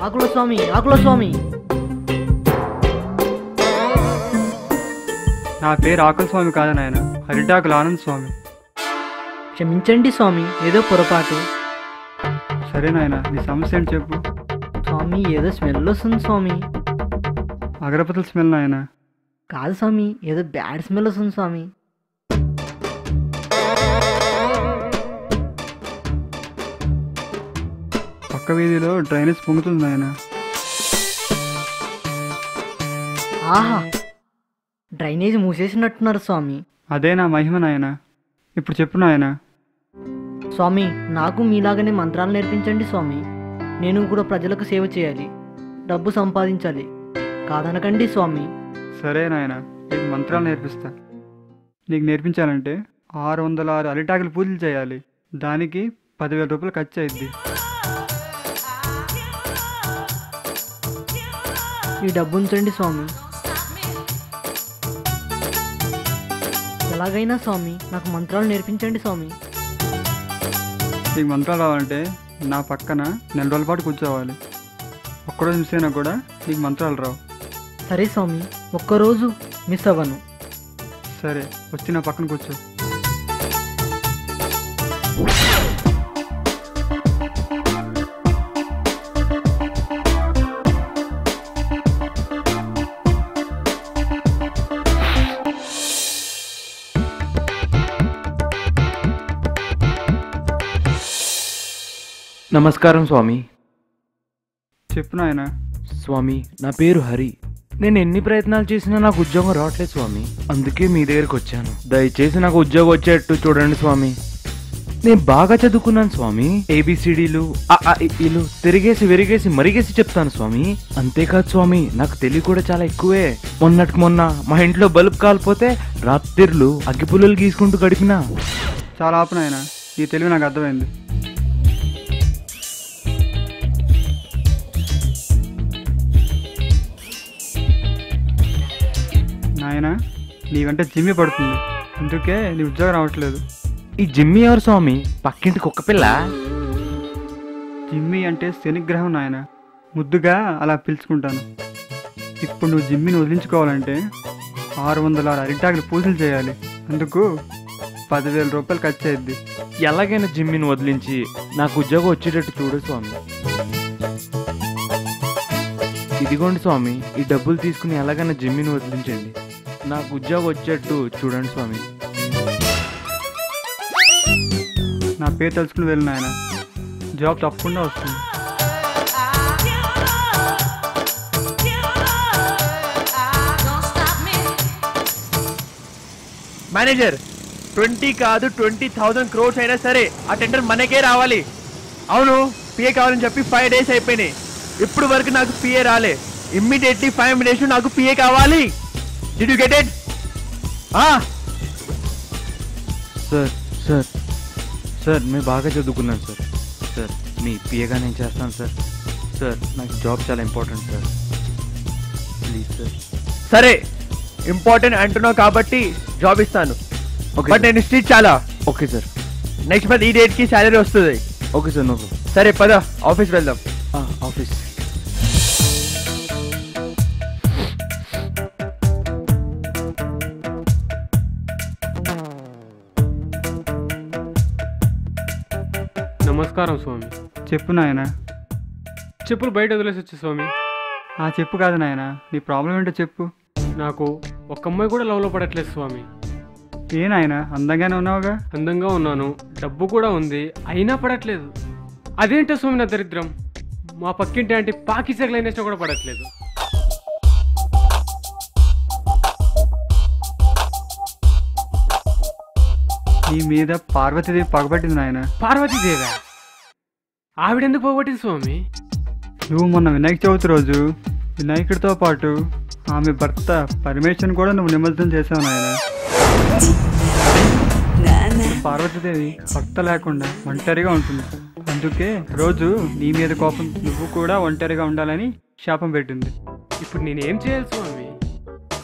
ఆకుల స్వామి, ఆకుల స్వామి. నా పేరు ఆకుల స్వామి కాదు నాయన, అరిటాకుల ఆనంద్ స్వామి. క్షమించండి స్వామి, ఏదో పొరపాటు. సరే నాయన, నీ సమస్య ఏంటి చెప్పు. స్వామి ఏదో స్మెల్ వస్తుంది స్వామి. అగరబత్తుల స్మెల్ నాయన. కాదు స్వామి, ఏదో బ్యాడ్ స్మెల్ వస్తుంది స్వామి. పక్క వీధిలో డ్రైనేజ్ పొంగుతుంది నాయన. ఆహా, డ్రైనేజ్ మూసేసినట్టున్నారు స్వామి. అదే నా మహిమ నాయన. ఇప్పుడు చెప్పు నాయన. స్వామి, నాకు మీలాగానే మంత్రాలు నేర్పించండి స్వామి. నేను కూడా ప్రజలకు సేవ చేయాలి, డబ్బు సంపాదించాలి. కాదనకండి స్వామి. సరే నాయన, నీకు మంత్రాలు నేర్పిస్తా. నీకు నేర్పించాలంటే 606 అరిటాకులు పూజలు చేయాలి. దానికి 10,000 రూపాయలు ఖర్చు అయింది. ఈ డబ్బు ఉంచండి స్వామి. ఎలాగైనా స్వామి నాకు మంత్రాలు నేర్పించండి స్వామి. నీకు మంత్రాలు రావాలంటే నా పక్కన 4 రోజుల పాటు కూర్చోవాలి. ఒక్కరోజు మిస్ అయినా కూడా నీకు మంత్రాలు రావు. సరే స్వామి, ఒక్కరోజు మిస్ అవ్వను. సరే, వచ్చి నా పక్కన కూర్చో. నమస్కారం స్వామి. చెప్పు నాయన. స్వామి, నా పేరు హరి. నేను ఎన్ని ప్రయత్నాలు చేసినా నాకు ఉద్యోగం రావట్లేదు స్వామి. అందుకే మీ దగ్గరికి వచ్చాను. దయచేసి నాకు ఉద్యోగం వచ్చేట్టు చూడండి స్వామి. నేను బాగా చదువుకున్నాను స్వామి. ఏబిసిడీలు అఆఇఈలు తిరిగేసి విరిగేసి మరిగేసి చెప్తాను స్వామి. అంతేకాదు స్వామి, నాకు తెలివి కూడా చాలా ఎక్కువే. మొన్నటికి మొన్న మా ఇంట్లో బల్బ్ కాలిపోతే రాత్రిళ్ళు అగ్గిపుల్లలు గీసుకుంటూ గడిపినా. చాలా ఆపు నాయన, నీ తెలివి నాకు అర్థమైంది. నాయన, నీ వెంట జిమ్మి పడుతుంది, అందుకే నీ ఉద్యోగం రావట్లేదు. ఈ జిమ్మి ఎవరు స్వామి? పక్కింటి కుక్క పిల్ల? జిమ్మి అంటే శనిగ్రహం నాయన, ముద్దుగా అలా పిలుచుకుంటాను. ఇప్పుడు నువ్వు జిమ్మిని వదిలించుకోవాలంటే 606 అరిటాకులు పూజలు చేయాలి. అందుకు 10,000 రూపాయలు ఖర్చు అయ్యిద్ది. ఎలాగైనా జిమ్మిని వదిలించి నాకు ఉద్యోగం వచ్చేటట్టు చూడు స్వామి. ఇదిగోండి స్వామి, ఈ డబ్బులు తీసుకుని ఎలాగైనా జిమ్మిని వదిలించండి. నాకు ఉద్యోగం వచ్చేట్టు చూడండి స్వామి. నా పేరు తెలుసుకుని వెళ్ళి నాయన, జాబ్ తప్పకుండా వస్తుంది. మేనేజర్, 20 కాదు 20,000 crores అయినా సరే ఆ టెండర్ మనకే రావాలి. అవును, పిఏ కావాలని చెప్పి 5 days అయిపోయినాయి. ఇప్పుడు వరకు నాకు పిఏ రాలే. ఇమ్మీడియట్లీ 5 minutes నాకు పిఏ కావాలి. Did you get it? Sir sir sir, నేను బాగా చదువుకున్నాను సార్. సార్, మీ పిఏగా నేను చేస్తాను సార్. సార్, నాకు జాబ్ చాలా ఇంపార్టెంట్ సార్. Please sir. సరే, ఇంపార్టెంట్ అంటున్నావు కాబట్టి జాబ్ ఇస్తాను. ఓకే బట్ నేను స్ట్రీట్ చాలా. Okay sir. నెక్స్ట్ మంత్ ఈ డేట్ కి సాలరీ వస్తుంది. ఓకే సార్, నో సరే పద, ఆఫీస్ వెళ్దాం. ఆఫీస్. నమస్కారం స్వామి. చెప్పు నాయన. చెప్పులు బయట వదిలేసి వచ్చే స్వామి. చెప్పు కాదు నాయన, నీ ప్రాబ్లం ఏంటో చెప్పు. నాకు ఒక్క అమ్మాయి కూడా లవ్లో పడట్లేదు స్వామి. ఏ నాయన, అందంగానే ఉన్నావుగా. అందంగా ఉన్నాను, డబ్బు కూడా ఉంది, అయినా పడట్లేదు. అదేంటో స్వామి నా దరిద్రం. మా పక్కింటి అంటే పాకిస్తాన్ అయినా కూడా పడట్లేదు. నీ మీద పార్వతీదేవి పగబట్టింది నాయన. పార్వతీదేవా? ఆవిడెందుకు పోగొట్టింది స్వామి? నువ్వు మొన్న వినాయక చవితి రోజు వినాయకుడితో పాటు ఆమె భర్త పరమేశ్వరుని కూడా నువ్వు నిమజ్జనం చేసావు నాయన. పార్వతీదేవి భక్త లేకుండా ఒంటరిగా ఉంటుంది. అందుకే రోజు నీ మీద కోపం నువ్వు కూడా ఒంటరిగా ఉండాలని శాపం పెట్టింది. ఇప్పుడు నేనేం చేయాలి స్వామి?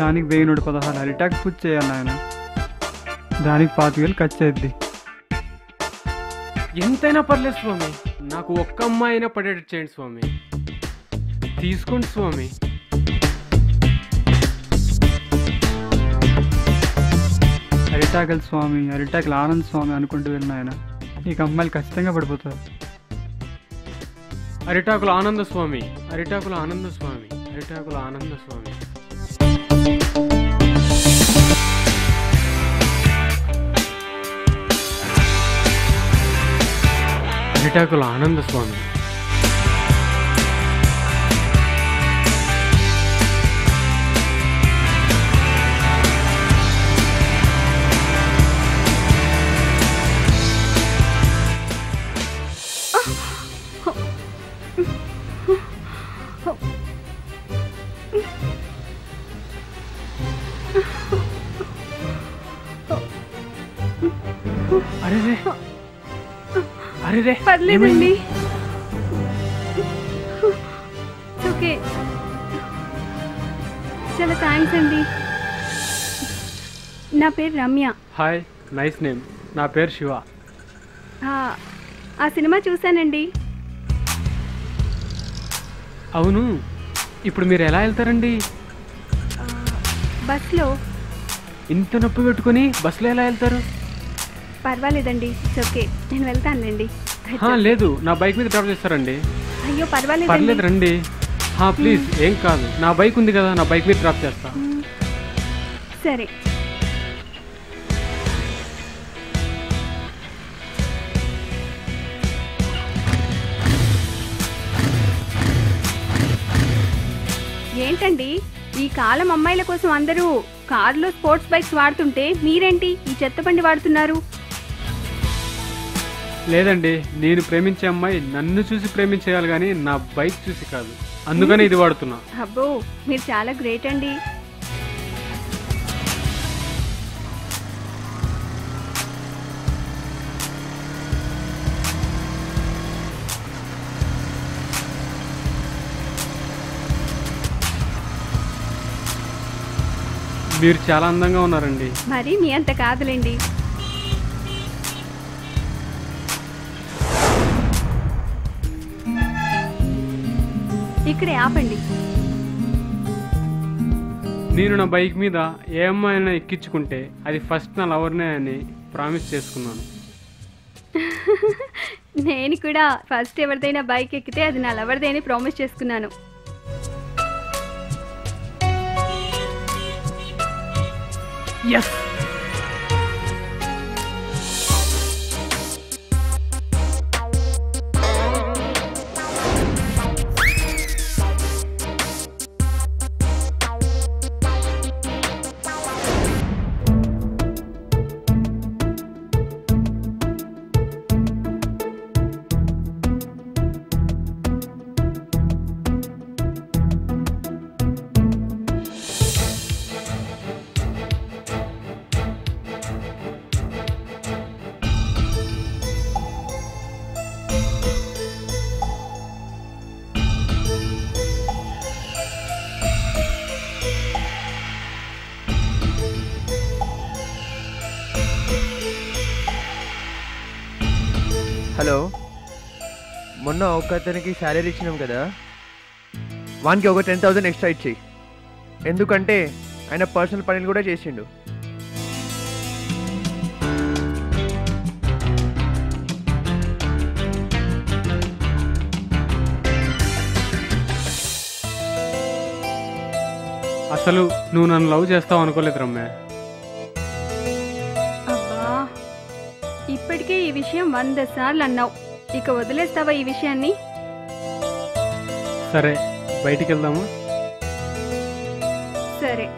దానికి 1116 అరిటాకు పూజ చేయాలి నాయన. దానికి 5,000 ఖర్చు అయింది. ఎంతైనా పర్లేదు స్వామి, నాకు ఒక్క అమ్మాయి అయినా పడేటట్టు చేయండి స్వామి. తీసుకోండి స్వామి. అరిటాకుల స్వామి, అరిటాకుల ఆనంద్ స్వామి అనుకుంటూ వెళ్ళిన ఆయన నీకు అమ్మాయిలు ఖచ్చితంగా పడిపోతారు. అరిటాకుల ఆనంద స్వామి, అరిటాకుల ఆనంద స్వామి, అరిటాకుల ఆనంద స్వామి. అరిటాకుల ఆనంద స్వామి. అరే అరే పర్లేదండి. ఓకే, చాలా థ్యాంక్స్ అండి. నా పేరు రమ్య. Hi, nice name. నా పేరు శివ. ఆ సినిమా చూశానండి. అవును, ఇప్పుడు మీరు ఎలా వెళ్తారండి? బస్లో. ఇంత నొప్పి పెట్టుకొని బస్సులో ఎలా వెళ్తారు? పర్వాలేదండి, ఇట్స్ ఓకే, నేను వెళ్తానులేండి. లేదు, నా బైక్ మీద డ్రాప్ చేస్తారండి. అయ్యో పర్వాలేదు. పర్లేదు రండి. ప్లీజ్, ఏం కాదు, నా బైక్ ఉంది కదా, నా బైక్ మీద డ్రాప్ చేస్తా. సరే. ఏంటండి, ఈ కాలం అమ్మాయిల కోసం అందరూ కార్లో స్పోర్ట్స్ బైక్స్ వాడుతుంటే మీరేంటి ఈ చెత్త బండి వాడుతున్నారు? లేదండి, నేను ప్రేమించే అమ్మాయి నన్ను చూసి ప్రేమించేయాలి కానీ నా బైక్ చూసి కాదు. అందుకని ఇది వాడుతున్నా. అబ్బో, మీరు చాలా గ్రేట్ అండి. మీరు చాలా అందంగా ఉన్నారండి. మరి మీ అంత కాదులేండి. ఇక్కడే ఆపండి. నేను నా బైక్ మీద ఏ అమ్మాయినా ఎక్కించుకుంటే అది ఫస్ట్ నా లవర్నే అని ప్రామిస్ చేసుకున్నాను. నేను కూడా ఫస్ట్ ఎవరిదైనా బైక్ ఎక్కితే అది నా లవర్దే అని ప్రామిస్ చేసుకున్నాను. ఎస్. హలో, మొన్న ఒక అతనికి శాలరీ ఇచ్చినాం కదా, వానికి ఒక 10,000 ఎక్స్ట్రా ఇచ్చి. ఎందుకంటే ఆయన పర్సనల్ పనులు కూడా చేసిండు. అసలు నువ్వు నన్ను లవ్ చేస్తావు అనుకోలేదు రమ్య. అబ్బా, ఇప్పటికే ఈ విషయం 100 సార్లు అన్నావు. ఇక వదిలేస్తావా ఈ విషయాన్ని? సరే, బయటికి వెళ్దామా? సరే.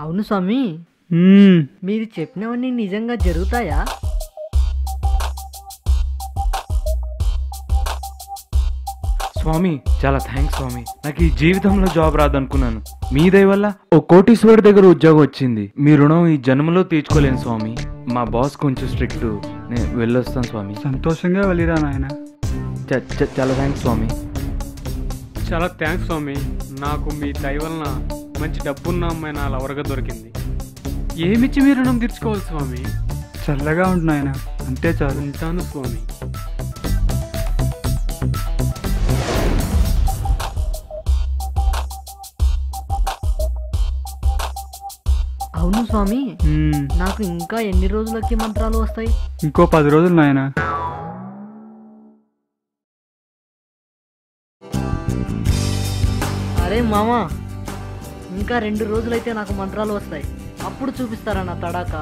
అవును స్వామి, మీరు చెప్పినవన్నీ నిజంగా జరుగుతాయా? స్వామి చాలా థ్యాంక్స్ స్వామి. నాకు ఈ జీవితంలో జాబ్ రాదనుకున్నాను, మీ దయ వల్ల ఓ కోటీశ్వరుడి దగ్గర ఉద్యోగం వచ్చింది. మీ రుణం ఈ జన్మలో తీర్చుకోలేను స్వామి. మా బాస్ కొంచెం స్ట్రిక్ట్, నేను వెళ్ళొస్తాను స్వామి. సంతోషంగా వెళ్ళిరా నాయన. చాలా థ్యాంక్స్ స్వామి. చాలా థ్యాంక్స్ స్వామి. నాకు మీ దయ వలన మంచి డబ్బున్న అమ్మాయి నా లవర్గా దొరికింది. ఏమిచ్చి మీ రుణం తీర్చుకోవాలి స్వామి? చల్లగా ఉంటు నాయన, అంతే చాలు. ఉంటాను స్వామి. అవును స్వామి, మ్మ్. నాకు ఇంకా ఎన్ని రోజులకి మంత్రాలు వస్తాయి? ఇంకో 10 రోజులు నాయన. అరే మామా, ఇంకా 2 రోజులైతే నాకు మంత్రాలు వస్తాయి. అప్పుడు చూపిస్తారా నా తడాక?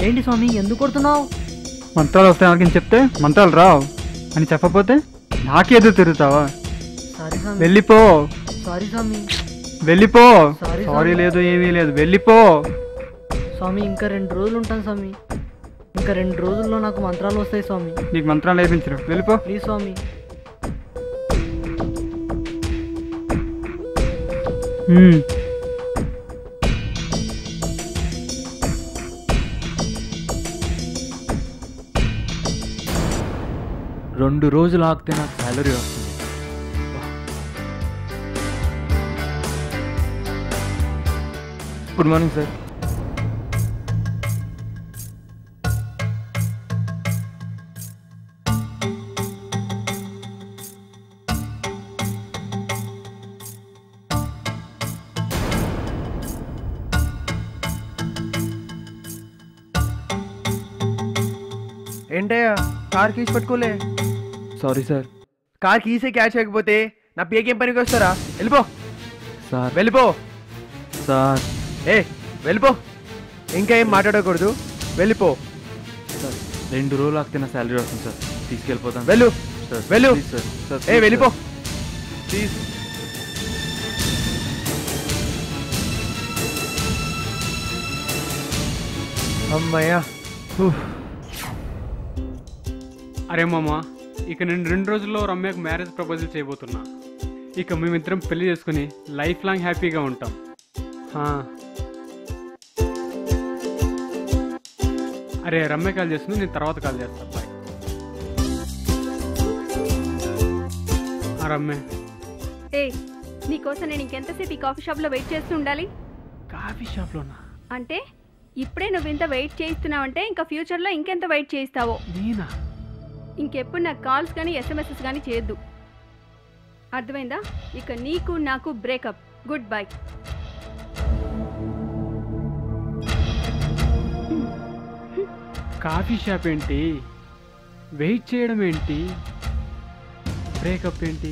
ఏంటి స్వామి, ఎందుకు కొడుతున్నావు? మంత్రాలు వస్తాయి నాకు చెప్తే మంత్రాలు రావు అని చెప్పకపోతే నాకే ఎదురు తిరుగుతావా? సారీ స్వామి. వెళ్ళిపో, సారీ స్వామి. వెళ్ళిపో. సారీ సారీ లేదు, ఏమీ లేదు, వెళ్ళిపో. స్వామి ఇంకా 2 రోజులు ఉంటాను స్వామి. ఇంకా 2 రోజుల్లో నాకు మంత్రాలు వస్తాయి స్వామి. నీకు మంత్రాలు నేర్పించరు, వెళ్ళిపో. ప్లీజ్ స్వామి. మ్మ్. రెండు రోజులు ఆగితే నాకు శాలరీ వస్తుంది. Good morning sir. ఏంటయ్యా కార్ కీస్ పట్టుకోలే? Sorry sir. కార్ కీసే క్యాచ్ చేయకపోతే నా పేకేం పనికి వస్తారా? వెళ్ళిపో సార్. వెళ్ళిపో. సార్ ఏ వెళ్ళిపో, ఇంకా ఏం మాట్లాడకూడదు, వెళ్ళిపో. సార్ 2 రోజులు ఆగితే నా శాలరీ వస్తుంది సార్, తీసుకెళ్ళిపోతాను. వెళ్ళు సార్, వెళ్ళు. Please sir. Sir, A please వెళ్ళిపో సార్. ప్లీజ్. అమ్మయ్యా. అరే మామ, ఇక నేను 2 రోజుల్లో రమ్యకు మ్యారేజ్ ప్రపోజల్ చేయబోతున్నా. ఇక మేమిద్దరం పెళ్లి చేసుకుని లైఫ్ లాంగ్ హ్యాపీగా ఉంటాం. అరే రమ్య కాల్ చేస్తుంది, నేను తర్వాత కాల్ చేస్తాను. బాయ్. రమ్య, ఏ నీకోసం నేను ఇంకెంతసేపు ఈ కాఫీ షాప్లో వెయిట్ చేస్తూ ఉండాలి? కాఫీ షాప్లోనా? అంటే ఇప్పుడే నువ్వు ఇంత వెయిట్ చేయిస్తున్నావంటే ఇంకా ఫ్యూచర్లో ఇంకెంత వెయిట్ చేయిస్తావో. నేనా? ఇంకెప్పుడు నాకు కాల్స్ కానీ ఎస్ఎంఎస్ఎస్ కానీ చేయొద్దు, అర్థమైందా? ఇక నీకు నాకు breakup, good bye. Coffee shop ఏంటి, వెయిట్ చేయడం ఏంటి, బ్రేకప్ ఏంటి?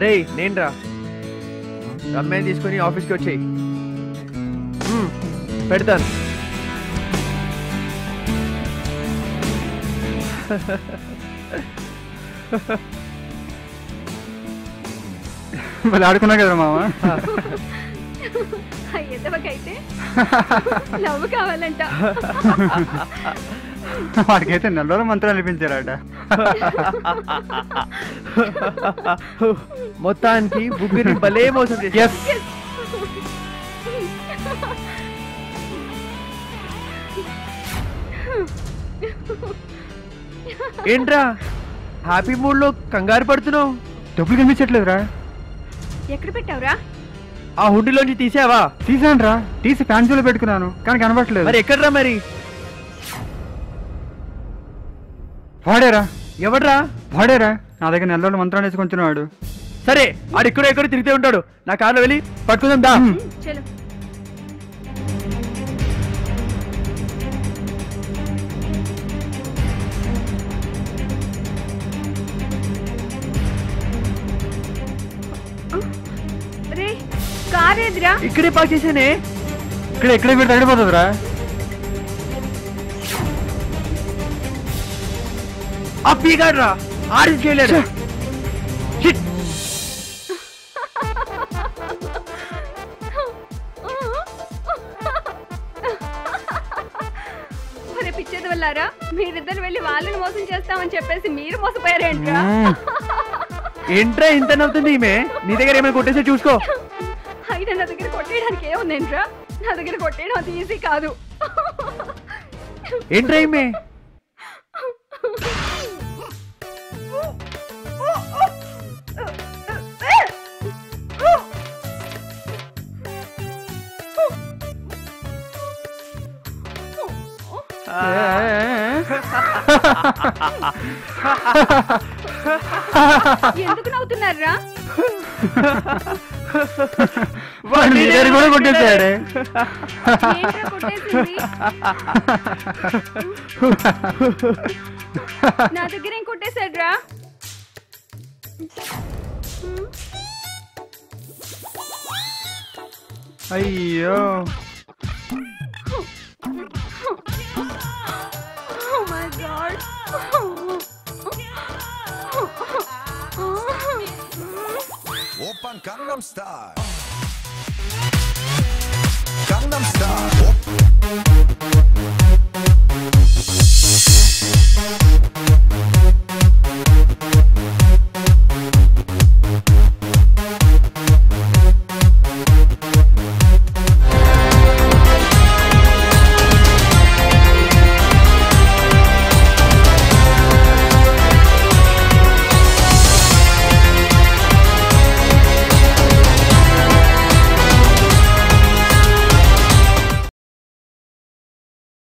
రే నేను రా, రమ్యాన్ని తీసుకొని ఆఫీస్కి వచ్చేయి. పెడతాను. మళ్ళీ ఆడుకున్నా కదా మామ. ఎంతవరకైతే లవ్ కావాలంట. వాడికైతే 4 రోజులు మంత్రాలు అనిపించారట. మొత్తానికి ముగ్గురిని భలే మోసం చేసి. ఏంట్రా హ్యాపీ మూడ్ లో కంగారు పడుతున్నావు? డబ్బులు కనిపించట్లేదురా. ఎక్కడ పెట్టావురా? ఆ హుండీలోంచి తీసావా? తీసాను రా, తీసి ఫ్యాన్సీలో పెట్టుకున్నాను కానీ కనబడట్లేదు. మరి ఎక్కడ్రా? మరి వాడేరా. ఎవడ్రా? వాడేరా, నా దగ్గర 4 రోజులు మంత్రాలు వేసుకొచ్చినవాడు. సరే ఆడు ఎక్కడో తిరిగితే ఉంటాడు, నా కార్లో వెళ్ళి పట్టుకుందాం దా. చలో. రే కార్ ఎదురా? ఇక్కడే పార్క్ చేసేనే. ఎక్కడే పెడితే తగ్గిపోతుందిరా. ఆ పీగాడు రా ఆడికి చేయలేడు. పిచ్చేది వెళ్ళారా? మీరిద్దరు వెళ్ళి వాళ్ళని మోసం చేస్తామని చెప్పేసి మీరు మోసపోయారేంట్రా? ఏంట్రా ఇంత నవ్వుతుంది ఈమె? నీ దగ్గర ఏమైనా కొట్టేసి చూసుకో. అయినా నా దగ్గర కొట్టేయడానికి ఏముందేంట్రా? నా దగ్గర కొట్టేయడం అంత ఈజీ కాదు. ఏంట్రా ఈమె? ఎందుకు నవ్వుతున్నారా? కూడా కొట్టేశాడే. ఏంట్రా కొట్టేసింది? నా దగ్గర ఏం కొట్టేశాడ్రా? అయ్యో Oh my God. Open Gangnam Style. Gangnam Style.